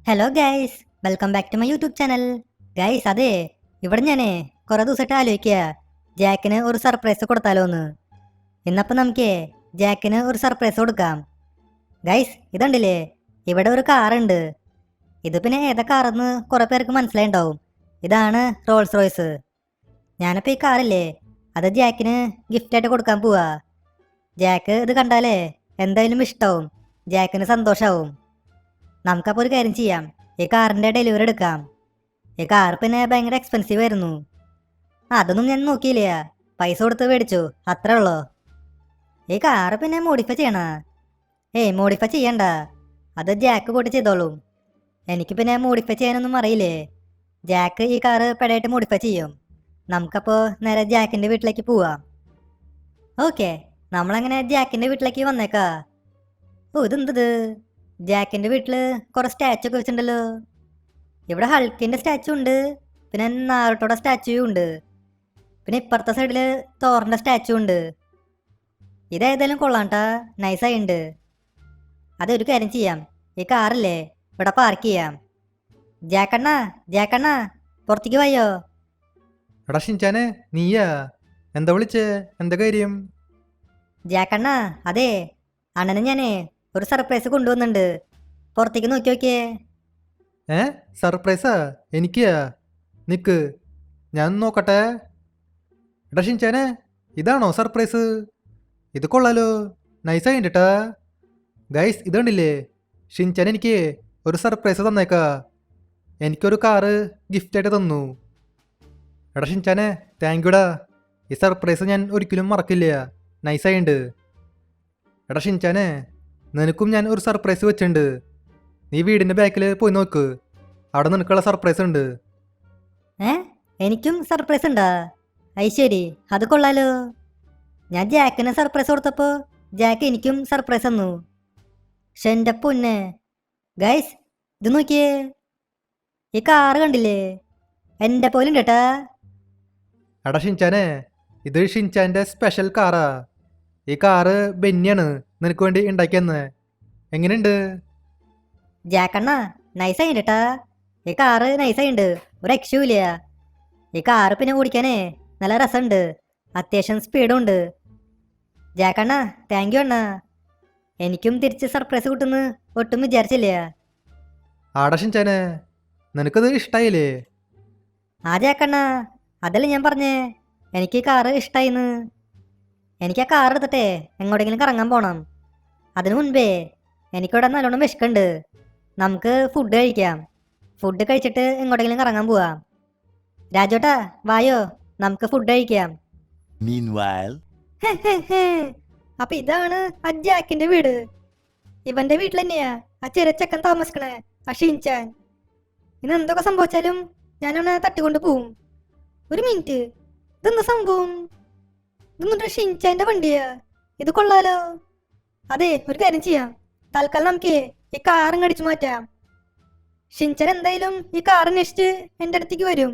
Hello guys, welcome back to my YouTube channel. Guys, അതെ, ഇവിടെ ഞാനേ കുറേ ദിവസമായിട്ട് ആലോചിക്കുക ജാക്കിന് ഒരു സർപ്രൈസ് കൊടുത്താലോ എന്ന്. ഇന്നപ്പോൾ നമുക്ക് ജാക്കിന് ഒരു സർപ്രൈസ് കൊടുക്കാം. ഗൈസ്, ഇതുണ്ടല്ലേ, ഇവിടെ ഒരു കാറുണ്ട്. ഇത് പിന്നെ ഏതാ കാറെന്ന് കുറേ പേർക്ക് മനസ്സിലായിണ്ടാവും. ഇതാണ് റോൾസ് റോയ്സ്. ഞാനിപ്പോൾ ഈ കാറില്ലേ, അത് ജാക്കിന് ഗിഫ്റ്റായിട്ട് കൊടുക്കാൻ പോവാ. ജാക്ക് ഇത് കണ്ടാലേ എന്തായാലും ഇഷ്ടാവും, ജാക്കിന് സന്തോഷമാവും. നമുക്കപ്പോൾ ഒരു കാര്യം ചെയ്യാം, ഈ കാറിൻ്റെ ഡെലിവറി എടുക്കാം. ഈ കാർ പിന്നെ ഭയങ്കര എക്സ്പെൻസീവ് ആയിരുന്നു. അതൊന്നും ഞാൻ നോക്കിയില്ല, പൈസ കൊടുത്ത് മേടിച്ചു, അത്രേ ഉള്ളൂ. ഈ കാറ് പിന്നെ മോഡിഫൈ ചെയ്യണ? മോഡിഫൈ ചെയ്യണ്ട, അത് ജാക്ക് കൂട്ടി ചെയ്തോളും. എനിക്ക് പിന്നെ മോഡിഫൈ ചെയ്യാനൊന്നും അറിയില്ലേ. ജാക്ക് ഈ കാറ് പെടായിട്ട് മോഡിഫൈ ചെയ്യും. നമുക്കപ്പോൾ നേരെ ജാക്കിൻ്റെ വീട്ടിലേക്ക് പോവാം. ഓക്കെ, നമ്മളങ്ങനെ ജാക്കിൻ്റെ വീട്ടിലേക്ക് വന്നേക്കാ. ഇതെന്തത്, ജാക്കിൻ്റെ വീട്ടിൽ കുറേ സ്റ്റാച്ചു ഒക്കെ വെച്ചിട്ടുണ്ടല്ലോ. ഇവിടെ ഹൾക്കിൻ്റെ സ്റ്റാച്ചു ഉണ്ട്, പിന്നെ നാറുട്ടോടെ സ്റ്റാച്ചുവും ഉണ്ട്, പിന്നെ ഇപ്പുറത്തെ സൈഡിൽ തോറിൻ്റെ സ്റ്റാച്ചു ഉണ്ട്. ഇതേതായാലും കൊള്ളാണ്ടാ, നൈസായിട്ടുണ്ട്. അതൊരു കാര്യം ചെയ്യാം, ഈ കാറില്ലേ ഇവിടെ പാർക്ക് ചെയ്യാം. ജാക്കണ്ണ, ജാക്കണ്ണ, പുറത്തേക്ക് പോയോ? എടാ ഷിൻചാനെ, നീയാ? എന്താ വിളിച്ചേ? എന്താ കാര്യം? ജാക്കണ്ണ, അതെ, അണ്ണന് ഞാനേ ഒരു സർപ്രൈസ് കൊണ്ടുവന്നുണ്ട്, പുറത്തേക്ക് നോക്കി നോക്കിയേ. സർപ്രൈസാ? എനിക്കാ? നിക്ക്, ഞാൻ നോക്കട്ടെ. എടാ ഷിൻചാനെ, ഇതാണോ സർപ്രൈസ്? ഇത് കൊള്ളാലോ, നൈസായിട്ടാ. ഗൈസ്, ഇതുണ്ടില്ലേ, ഷിൻചാൻ എനിക്ക് ഒരു സർപ്രൈസ് തന്നേക്കാ. എനിക്കൊരു കാറ് ഗിഫ്റ്റായിട്ട് തന്നു. എടാ ഷിൻചാനെ, താങ്ക് യുടാ. ഈ സർപ്രൈസ് ഞാൻ ഒരിക്കലും മറക്കില്ല, നൈസായിട്ടുണ്ട്. എടാ ഷിൻചാനെ, നിനക്കും ഞാൻ ഒരു സർപ്രൈസ് വെച്ചിട്ടുണ്ട്. നീ വീടിൻ്റെ ബാക്കിൽ പോയി നോക്ക്, അവിടെ നിനക്കുള്ള സർപ്രൈസ് ഉണ്ട്. എനിക്കും സർപ്രൈസ് ഉണ്ടാ? ശരി, അത് കൊള്ളാലോ. ഞാൻ ജാക്കിന് സർപ്രൈസ് കൊടുത്തപ്പോൾ ജാക്ക് എനിക്കും സർപ്രൈസ് തന്നു. പക്ഷെ എൻ്റെ പൊന്നെ ഗൈസ്, ഇത് നോക്കിയേ, ഈ കാറ് കണ്ടില്ലേ, എൻ്റെ പോലും കേട്ടാ. എടാ ഷിൻചാനെ, ഇത് ഷിൻചാൻ്റെ സ്പെഷ്യൽ കാറാ. ഈ കാറ് ബെന്നിയാണ് നിനക്ക് വേണ്ടി ഉണ്ടാക്കിയെന്ന്. എങ്ങനെയുണ്ട്? ജാക്കണ്ണ, നൈസായിണ്ട് കേട്ടാ, ഈ കാറ് നൈസായിണ്ട്, ഒരു രക്ഷയും ഇല്ല. ഈ കാറ് പിന്നെ ഓടിക്കാനേ നല്ല രസമുണ്ട്, അത്യാവശ്യം സ്പീഡും ഉണ്ട്. ജാക്കണ്ണ, താങ്ക് യു അണ്ണ. എനിക്കും തിരിച്ച് സർപ്രൈസ് കിട്ടുമെന്ന് ഒട്ടും വിചാരിച്ചില്ല. ആടാ ഷിൻചാനെ, നിനക്കത് ഇഷ്ടായില്ലേ? ആ ജാക്കണ്ണ, അതല്ലേ ഞാൻ പറഞ്ഞേ, എനിക്ക് ഈ കാറ് ഇഷ്ടായിന്ന്. എനിക്ക് ആ കാർ എടുത്തിട്ടേ എങ്ങോട്ടെങ്കിലും കറങ്ങാൻ പോണം. അതിനു മുൻപേ എനിക്കിവിടെ നല്ലോണം വിശക്കുണ്ട്. നമുക്ക് ഫുഡ് കഴിക്കാം. ഫുഡ് കഴിച്ചിട്ട് എങ്ങോട്ടെങ്കിലും കറങ്ങാൻ പോവാം. രാജോട്ടാ, വായോ, നമുക്ക് ഫുഡ് കഴിക്കാം. Meanwhile, അപ്പൊ ഇതാണ് ആ ജാക്കിന്റെ വീട്. ഇവന്റെ വീട്ടിൽ തന്നെയാ ആ ചെറിയ ചെക്കൻ താമസിക്കണേ, ആ ഷിൻചാൻ. ഇന്ന് എന്തൊക്കെ സംഭവിച്ചാലും ഞാനവനെ തട്ടിക്കൊണ്ട് പോവും. ഒരു മിനിറ്റ്, ഇതെന്താ സംഭവം? ഇതൊന്നും ഷിൻചാന്റെ വണ്ടിയാ, ഇത് കൊള്ളാലോ. അതെ, ഒരു കാര്യം ചെയ്യാം, തൽക്കാലം നമുക്ക് ഈ കാറും കടിച്ചു മാറ്റാം. ഷിൻചാൻ എന്തായാലും ഈ കാർ അന്വേഷിച്ച് എൻ്റെ അടുത്തേക്ക് വരും.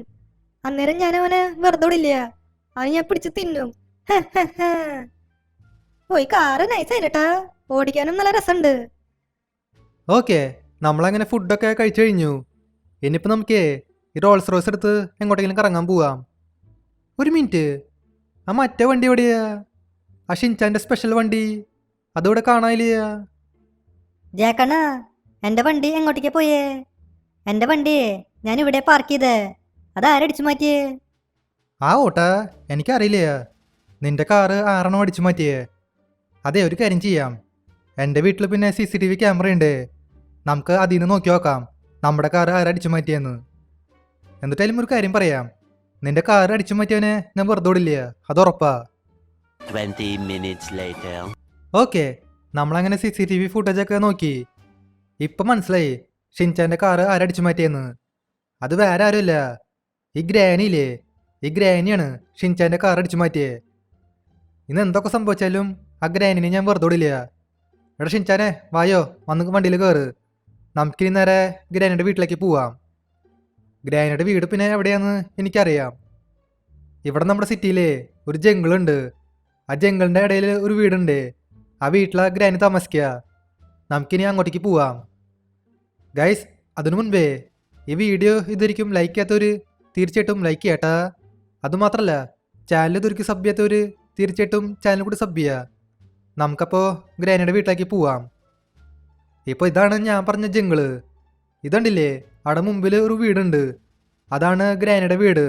അന്നേരം ഞാൻ അവനെ വെറുതെ വിടില്ല, അവനെ ഞാൻ പിടിച്ച് തിന്നും. ഈ കാറ് നൈസായിട്ടാ, ഓടിക്കാനും നല്ല രസമുണ്ട്. ഓക്കെ, നമ്മളങ്ങനെ ഫുഡൊക്കെ കഴിച്ചു കഴിഞ്ഞു. ഇനിയിപ്പോൾ നമുക്ക് ഈ റോൾസ് റോയ്സ് എടുത്ത് എങ്ങോട്ടെങ്കിലും കറങ്ങാൻ പോവാം. ഒരു മിനിറ്റ്, ആ മറ്റേ വണ്ടി എവിടെയാ? ആ ഷിൻചാൻ്റെ സ്പെഷ്യൽ വണ്ടി അതിവിടെ കാണാനില്ല. ജാക്കണ്ണ, എൻ്റെ വണ്ടി എങ്ങോട്ടേക്കാ പോയേ? എൻ്റെ വണ്ടി ഞാൻ ഇവിടെ പാർക്ക് ചെയ്തേ, അതാരടിച്ചു മാറ്റിയേ? ആ ഓട്ടാ, എനിക്കറിയില്ല. നിന്റെ കാറ് ആറെണ്ണം അടിച്ചു മാറ്റിയേ. അതെ, ഒരു കാര്യം ചെയ്യാം, എൻ്റെ വീട്ടിൽ പിന്നെ CCTV ക്യാമറ ഉണ്ട്, നമുക്ക് അതിൽ നിന്ന് നോക്കി നോക്കാം നമ്മുടെ കാറ് ആരടിച്ചു മാറ്റിയെന്ന്. എന്നിട്ടായാലും ഒരു കാര്യം പറയാം, നിന്റെ കാറ് അടിച്ചു മാറ്റിയവനെ ഞാൻ വെറുതെ വിടില്ല, അത് ഉറപ്പാ. 20 minutes later. ഓക്കെ, നമ്മളങ്ങനെ CCTV ഫുട്ടേജൊക്കെ നോക്കി. ഇപ്പം മനസ്സിലായി ഷിൻചാൻ്റെ കാറ് ആരടിച്ചു മാറ്റിയെന്ന്. അത് വേറെ ആരുമില്ല, ഈ ഗ്രാനിയില്ലേ, ഈ ഗ്രാനിയാണ് ഷിൻചാൻ്റെ കാർ അടിച്ചു മാറ്റിയേ. ഇന്ന് എന്തൊക്കെ സംഭവിച്ചാലും ആ ഗ്രാനിനെ ഞാൻ വെറുതെ വിടില്ല. എടാ ഷിൻചാനെ, വായോ, വന്ന് വണ്ടിയിൽ കയറ്, നമുക്കിനി നേരെ ഗ്രാനിയുടെ വീട്ടിലേക്ക് പോവാം. ഗ്രാനിയുടെ വീട് പിന്നെ എവിടെയാണെന്ന് എനിക്കറിയാം. ഇവിടെ നമ്മുടെ സിറ്റിയിലെ ഒരു ജംഗിളുണ്ട്, ആ ജംഗിളിൻ്റെ ഇടയിൽ ഒരു വീടുണ്ട്, ആ വീട്ടിലാണ് ഗ്രാനി താമസിക്കുക. നമുക്കിനി അങ്ങോട്ടേക്ക് പോവാം. ഗൈസ്, അതിനു മുൻപേ ഈ വീഡിയോ ഇതൊരിക്കും ലൈക്ക് ചെയ്യാത്തവർ തീർച്ചയായിട്ടും ലൈക്ക് ചെയ്യട്ടാ. അതുമാത്രമല്ല ചാനൽ ഇതൊരിക്കും സബ് ചെയ്യാത്തവർ തീർച്ചയായിട്ടും ചാനൽ കൂടി സബ് ചെയ്യുക. നമുക്കപ്പോൾ ഗ്രാനിയുടെ വീട്ടിലേക്ക് പോവാം. ഇപ്പോൾ ഇതാണ് ഞാൻ പറഞ്ഞ ജംഗിള്. ഇതുണ്ടില്ലേ, അവിടെ മുമ്പിൽ ഒരു വീടുണ്ട്, അതാണ് ഗ്രാനിയുടെ വീട്.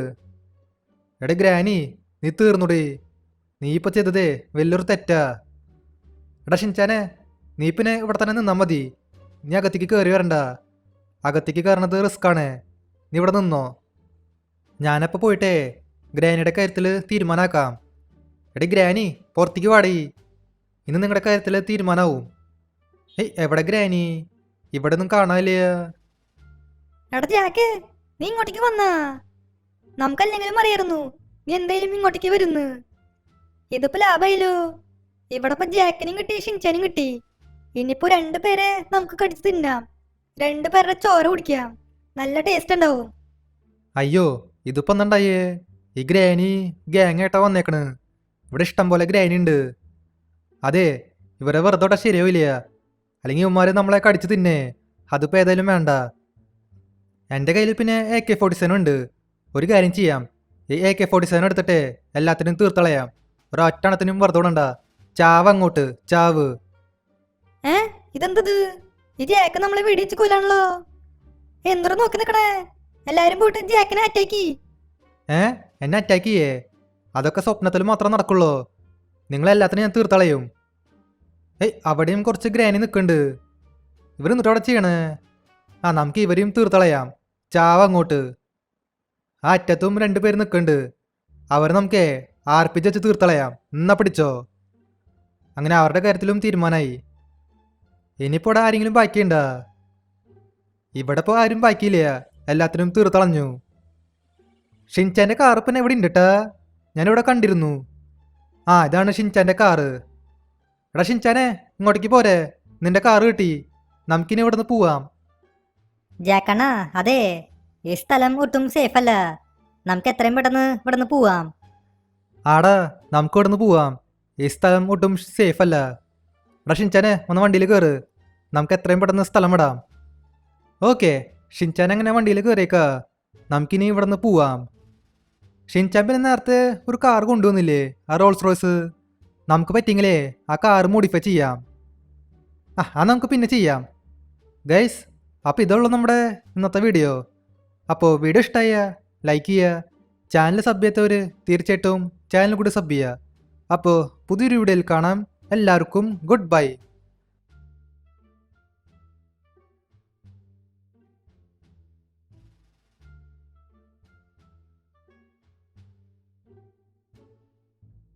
എടേ ഗ്രാനി, നീ തീർന്നുടേ. നീ ഇപ്പോൾ ചെയ്തതേ വലിയൊരു തെറ്റാ. എടാ ഷിൻചാനെ, നീ പിന്നെ ഇവിടെ തന്നെ നിന്നാൽ മതി. നീ അകത്തേക്ക് കയറി വരണ്ട. അകത്തേക്ക് കയറണത് റിസ്ക്കാണ്. നീ ഇവിടെ നിന്നോ. ഞാനപ്പോൾ പോയിട്ടേ ഗ്രാനിയുടെ കാര്യത്തിൽ തീരുമാനമാക്കാം. എടേ ഗ്രാനി, പുറത്തേക്ക് വാടി. ഇന്ന് നിങ്ങളുടെ കാര്യത്തിൽ തീരുമാനമാവും. ഏയ് എവിടെ ഗ്രാനി? ഇവിടെ ഒന്നും കാണാനില്ല. എടാ ജാക്ക്, നീ ഇങ്ങോട്ടേക്ക് വന്നാ. നമുക്കല്ലെങ്കിലും അറിയായിരുന്നു നീ എന്തായാലും ഇങ്ങോട്ടേക്ക് വരുന്നു. ഇതിപ്പോ ലാഭായില്ലോ. ഇവിടെ ഇപ്പൊ ജാക്കിനും കിട്ടി, ഷിൻചാനും കിട്ടി. ഇനിയിപ്പോ 2 പേരെ നമുക്ക് കടിച്ചു തിന്നാം. 2 പേരുടെ ചോര കുടിക്കാം. നല്ല ടേസ്റ്റ് ഉണ്ടാവും. അയ്യോ, ഇതിപ്പോൾ എന്തുണ്ടായേ? ഈ ഗ്രാനി ഗ്യാങ് ആയിട്ടാ വന്നേക്കണ്. ഇവിടെ ഇഷ്ടം പോലെ ഗ്രാനി ഉണ്ട്. അതെ, ഇവരെ വെറുതെ ശരിയാവില്ല. അല്ലെങ്കിൽ ഇവന്മാർ നമ്മളെ കടിച്ചു തിന്നേ. അതിപ്പോൾ ഏതായാലും വേണ്ട. എൻ്റെ കയ്യിൽ പിന്നെ AK-47 ഉണ്ട്. ഒരു കാര്യം ചെയ്യാം, ഈ AK-47 എടുത്തിട്ട് എല്ലാത്തിനും തീർത്തളയാം. ഒരൊറ്റണത്തിനും വെറുതെ വിടണ്ട. ചാവ് അങ്ങോട്ട്, ചാവ്. ഇതെന്തത്? ഈ ജാക്ക് നമ്മളെ വെടിച്ച് കൊല്ലാണല്ലോ. എന്തോ നോക്കി നിക്കണേ. എല്ലാരും പോയിട്ട് ജാക്കിനെ അറ്റാക്കി. എന്നെ അറ്റാക്ക് ചെയ്യേ? അതൊക്കെ സ്വപ്നത്തിൽ മാത്രം നടക്കുള്ളൂ. നിങ്ങളെല്ലാത്തിനും ഞാൻ തീർത്തളയും. ഏയ് അവിടെയും കുറച്ച് ഗ്രാനി നിൽക്കുന്നുണ്ട്. ഇവർ എന്നിട്ട് അവിടെ ചെയ്യണേ. നമുക്ക് ഇവരെയും തീർത്തളയാം. ചാവ് അങ്ങോട്ട്. ആ അറ്റത്തും 2 പേര് നിൽക്കുന്നുണ്ട്. അവർ നമുക്ക് ആർപ്പിച്ച് വെച്ച് തീർത്തളയാം. എന്നാ പിടിച്ചോ. അങ്ങനെ അവരുടെ കാര്യത്തിലും തീരുമാനമായി. ഇനിയിപ്പോൾ ഇവിടെ ആരെങ്കിലും ബാക്കിയുണ്ടാ? ഇവിടെ ഇപ്പോൾ ആരും ബാക്കിയില്ല. എല്ലാത്തിനും തീർത്തളഞ്ഞു. ഷിൻചാൻ്റെ കാറ് പിന്നെ എവിടെ ഉണ്ട് കേട്ടാ? ഞാനിവിടെ കണ്ടിരുന്നു. ഇതാണ് ഷിൻചാൻ്റെ കാറ്. എടാ ഷിൻചാനെ, ഇങ്ങോട്ടേക്ക് പോരെ. നിന്റെ കാറ് കിട്ടി. നമുക്കിനി ഇവിടെ നിന്ന് പോവാം. ജാക്കണ്ണ, അതെ, ഈ സ്ഥലം ഒട്ടും സേഫ് അല്ല. നമുക്ക് എത്രയും പെട്ടെന്ന് ഇവിടെ നിന്ന് പോവാം. ആടാ, നമുക്ക് ഇവിടെ നിന്ന് പോവാം. ഈ സ്ഥലം ഒട്ടും സേഫ് അല്ല. എടാ ഷിൻചാനെ, ഒന്ന് വണ്ടിയിൽ കയറ്. നമുക്ക് എത്രയും പെട്ടെന്ന് സ്ഥലം വിടാം. ഓക്കെ, ഷിൻചാൻ അങ്ങനെ വണ്ടിയിൽ കയറിയേക്കാ. നമുക്കിനി ഇവിടെ നിന്ന് പോവാം. ഷിൻചാൻ പിന്നെ നേരത്തെ ഒരു കാർ കൊണ്ടുവന്നില്ലേ, ആ റോൾസ് റോയ്സ്. നമുക്ക് പറ്റിയെങ്കിലേ ആ കാർ മോഡിഫൈ ചെയ്യാം. അത് നമുക്ക് പിന്നെ ചെയ്യാം. ഗൈസ്, അപ്പോൾ ഇതുള്ളൂ നമ്മുടെ ഇന്നത്തെ വീഡിയോ. അപ്പോൾ വീഡിയോ ഇഷ്ടമായ ലൈക്ക് ചെയ്യുക. ചാനൽ സബ് ചെയ്യാത്തവർ തീർച്ചയായിട്ടും ചാനൽ കൂടി സബ് ചെയ്യുക. അപ്പോൾ പുതിയൊരു വീഡിയോയിൽ കാണാം. എല്ലാവർക്കും ഗുഡ് ബൈ.